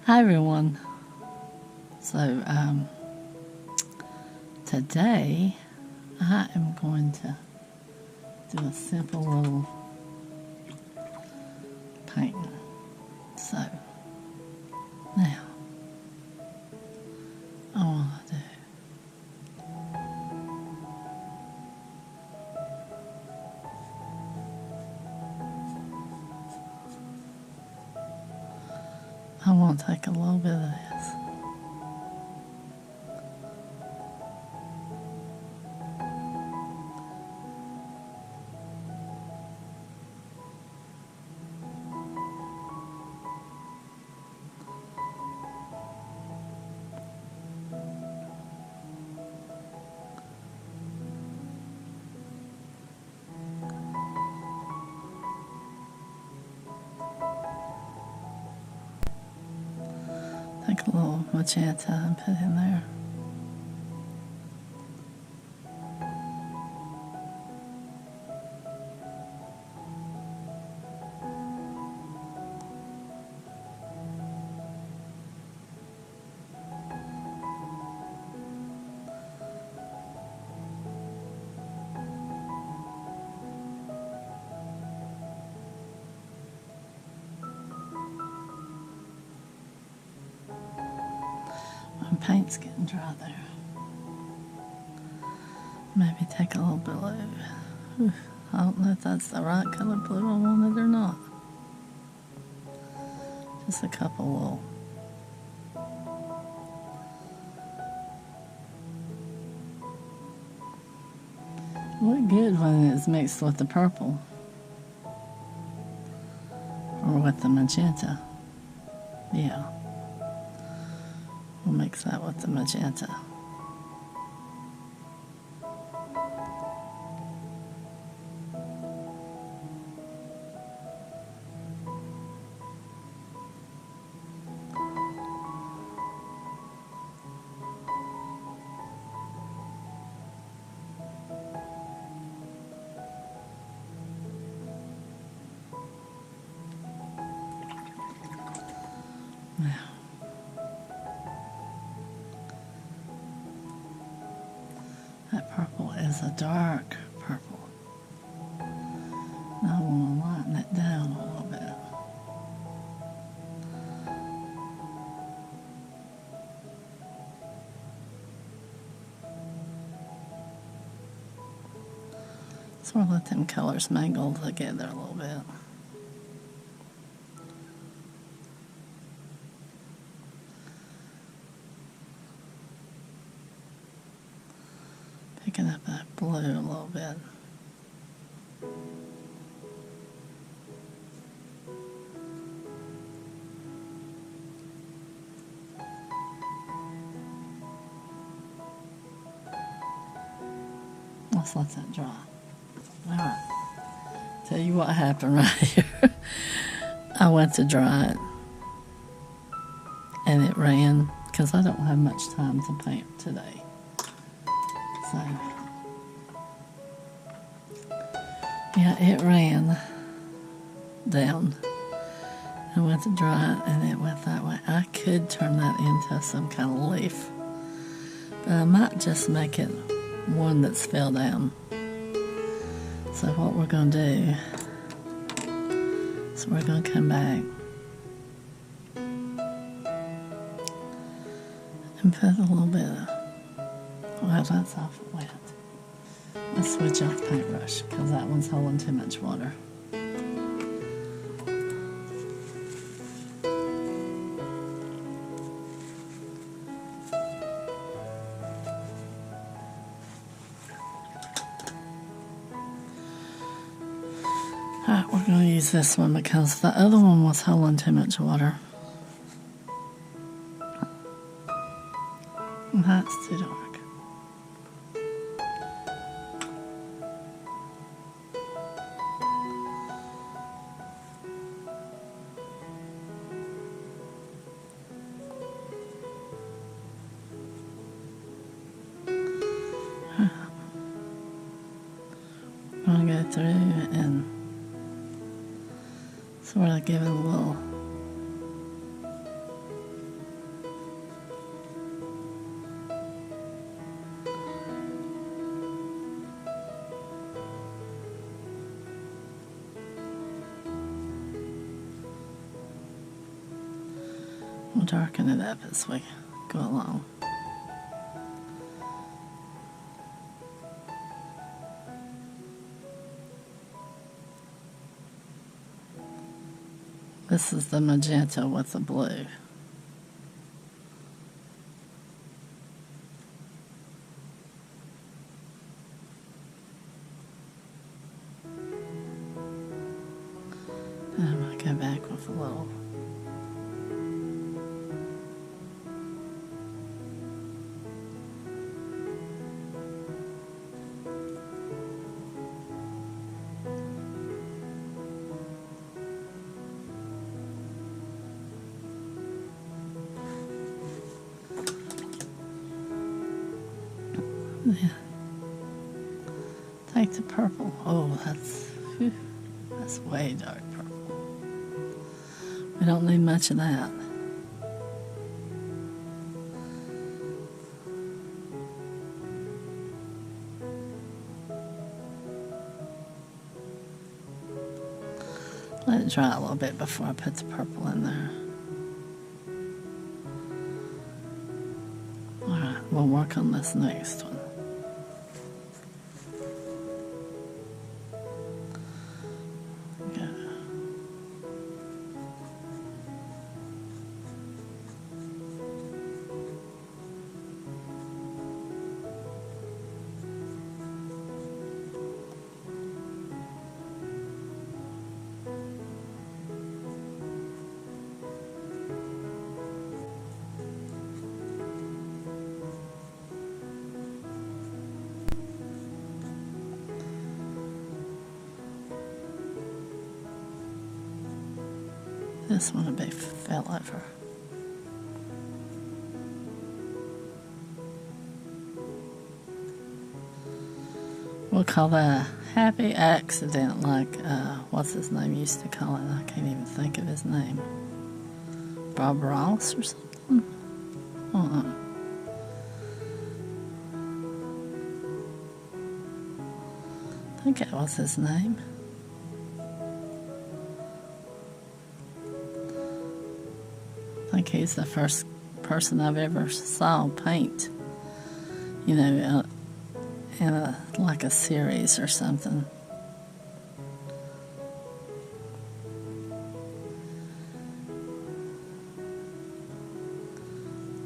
Hi everyone. So today I am going to do a simple little painting. So now I want to take a little bit of this. Take a little magenta and put in there. My paint's getting dry there. Maybe take a little blue. I don't know if that's the right color blue I wanted or not. Just a couple little. Look good when it's mixed with the purple or with the magenta. Yeah, we'll mix that with the magenta. Now, that purple is a dark purple. Now I want to lighten it down a little bit. Sort of let them colors mingle together a little bit. Picking up that blue a little bit. Let's let that dry. Alright. Tell you what happened right here. I went to dry it and it ran because I don't have much time to paint today. So, yeah, it ran down. I went to dry it and it went that way. I could turn that into some kind of leaf, but I might just make it one that's fell down. So what we're going to do is we're going to come back and put a little bit of, well, that's awful wet. Let's switch off paintbrush because that one's holding too much water. Alright, we're going to use this one because the other one was holding too much water. That's too dark. I'm going to go through and sort of give it a little We'll darken it up as we go along. This is the magenta with the blue. And I'm going to go back with a little. Yeah. Take the purple. Oh, that's way dark purple. We don't need much of that. Let it dry a little bit before I put the purple in there. Alright, we'll work on this next one. This one will be fell over. We'll call that a happy accident, like, what's his name used to call it? I can't even think of his name. Bob Ross or something? I don't know. I think that was his name. I think he's the first person I've ever saw paint, you know, in like a series or something.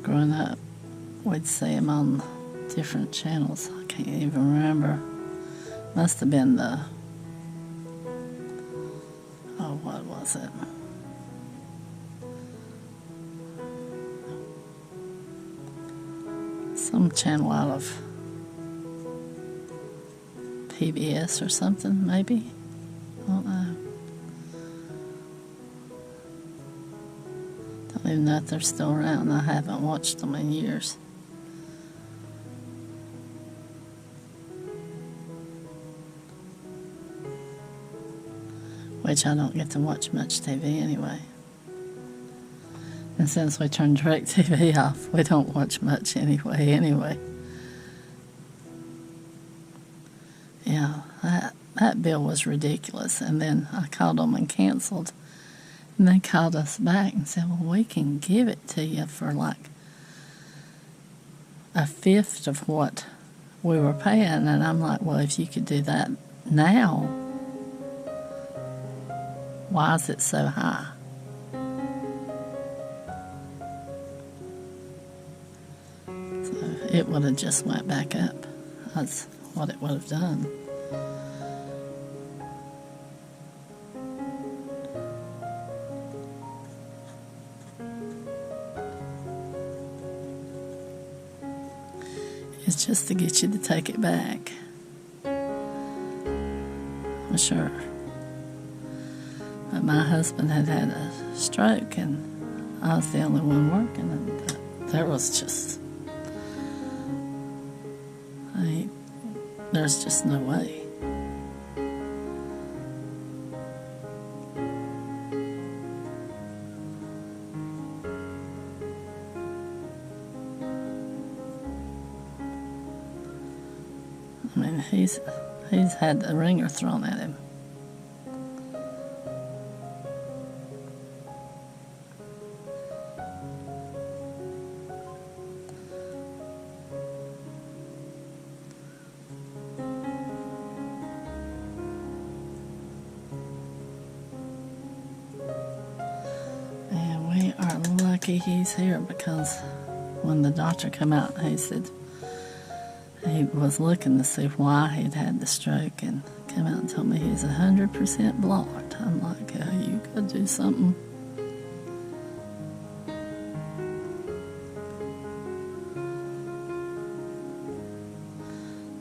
Growing up, we'd see him on different channels. I can't even remember. Must have been the, oh, what was it? Some channel out of PBS or something, maybe. I don't know. Don't even know if they're still around. I haven't watched them in years. Which I don't get to watch much TV anyway. And since we turned DirecTV off, we don't watch much anyway. Yeah, that bill was ridiculous. And then I called them and canceled. And they called us back and said, well, we can give it to you for like a fifth of what we were paying. And I'm like, well, if you could do that now, why is it so high? It would have just went back up. That's what it would have done. It's just to get you to take it back. For sure. But my husband had a stroke and I was the only one working, and there was just, there's just no way. I mean, he's had the ringer thrown at him. lucky he's here, because when the doctor came out, he said he was looking to see why he'd had the stroke, and came out and told me he's 100% blocked. I'm like, oh, you gotta do something.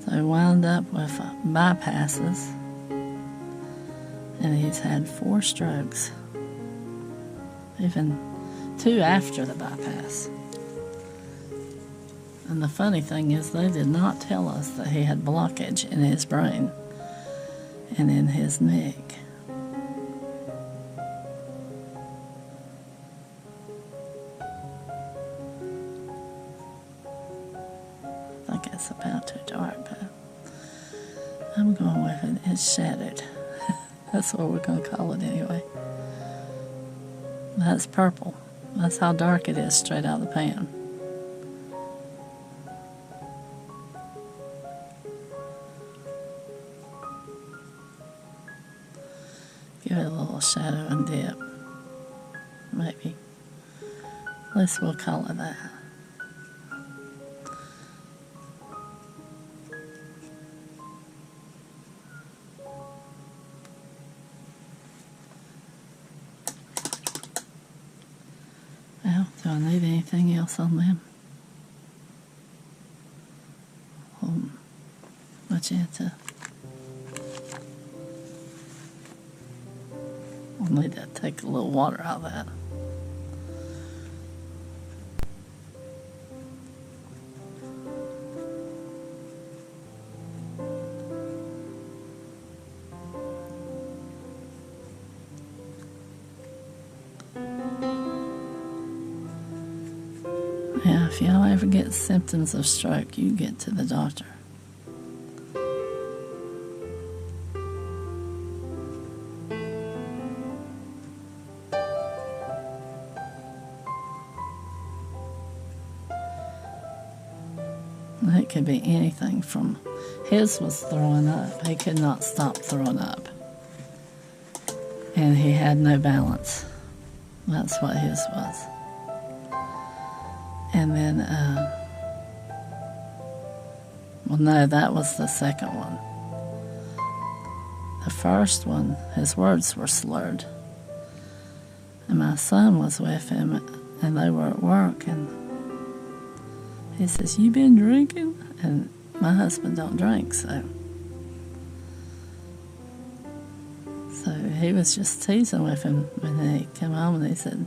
So he wound up with bypasses, and he's had 4 strokes, even 2 after the bypass. And the funny thing is, they did not tell us that he had blockage in his brain and in his neck. I think it's about too dark, but I'm going with it. It's shadowed. That's what we're going to call it anyway. That's purple. That's how dark it is straight out of the pan. Give it a little shadow and dip. Maybe. At least we'll call it that. Well, do I need anything else on them? Magenta. I'll need to take a little water out of that. Yeah, if y'all ever get symptoms of stroke, you get to the doctor. It could be anything from, his was throwing up. He could not stop throwing up. And he had no balance. That's what his was. And then, well, no, that was the second one. The first one, his words were slurred. And my son was with him, and they were at work, and he says, "You been drinking?" And my husband don't drink, so he was just teasing with him when he came home, and he said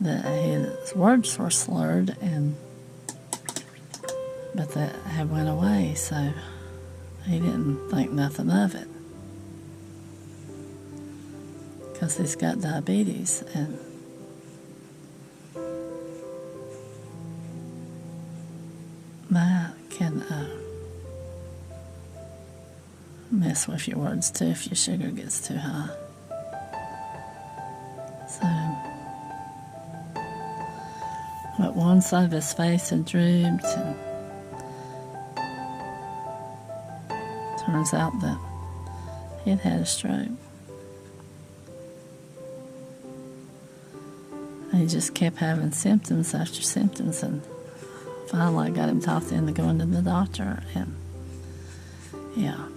that his words were slurred, but that had went away, so he didn't think nothing of it, because he's got diabetes, and that can mess with your words too if your sugar gets too high. So, but one side of his face had drooped, and turns out that he had had a stroke. And he just kept having symptoms after symptoms, and finally I got him talked into going to the doctor, and yeah,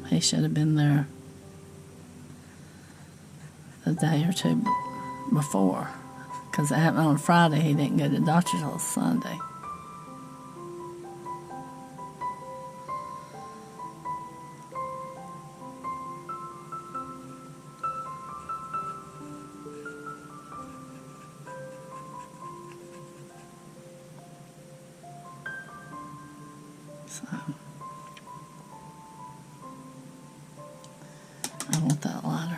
he should have been there a day or two before, because it happened on Friday. He didn't go to the doctor till Sunday. So, I want that lighter.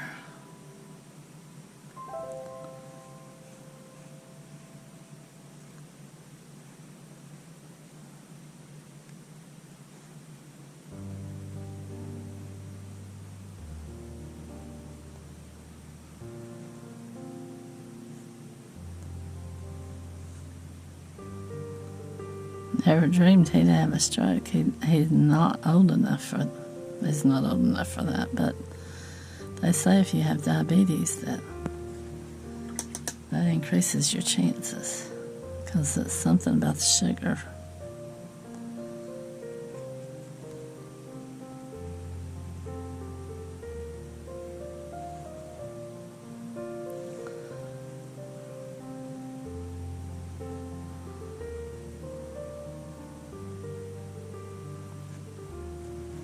Never dreamed he'd have a stroke. He's not old enough for that, but they say if you have diabetes that That increases your chances because it's something about the sugar.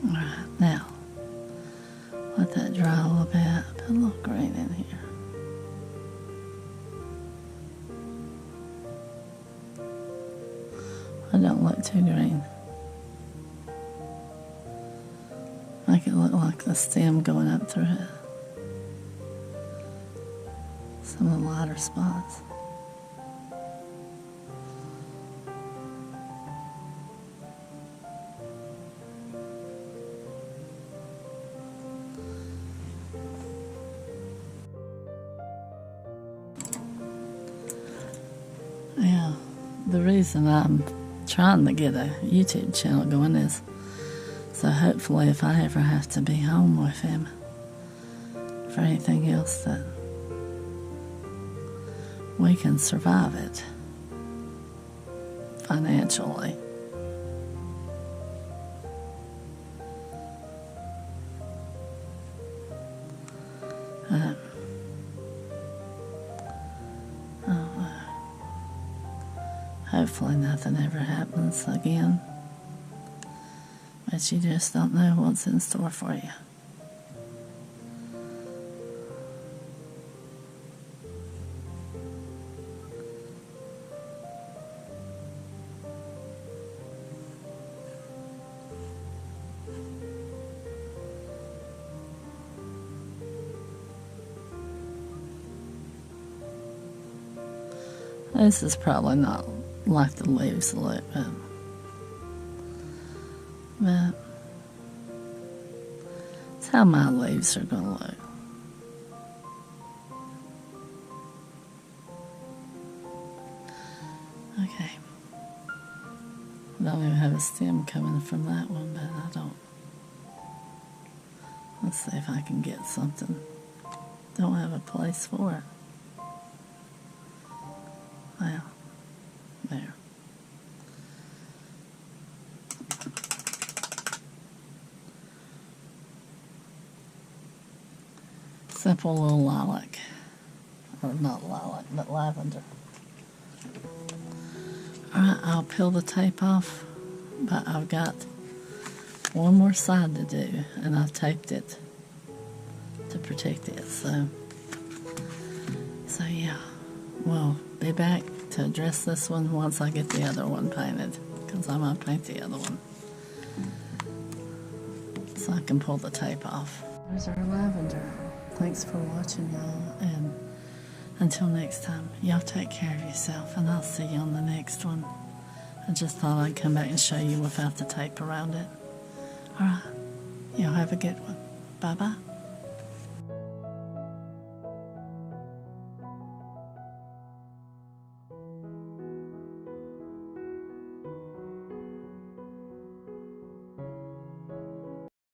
Alright, now let that dry a little bit. Put a little green in here. I don't look too green. Make it look like the stem going up through it. Some of the lighter spots. Yeah, the reason I'm trying to get a YouTube channel going is so hopefully if I ever have to be home with him for anything else that we can survive it financially. Hopefully nothing ever happens again. But you just don't know what's in store for you. This is probably not like the leaves look, but it's how my leaves are going to look. Okay. I don't even have a stem coming from that one, but I don't. Let's see if I can get something. Don't have a place for it. Well, there. Simple little lilac. Or not lilac, but lavender. Alright, I'll peel the tape off, but I've got one more side to do, and I've taped it to protect it, so yeah. We'll be back to address this one once I get the other one painted, because I'm going to paint the other one so I can pull the tape off. There's our lavender. Thanks for watching, y'all, and until next time, y'all take care of yourself, and I'll see you on the next one. I just thought I'd come back and show you without the tape around it. Alright, y'all have a good one. Bye-bye.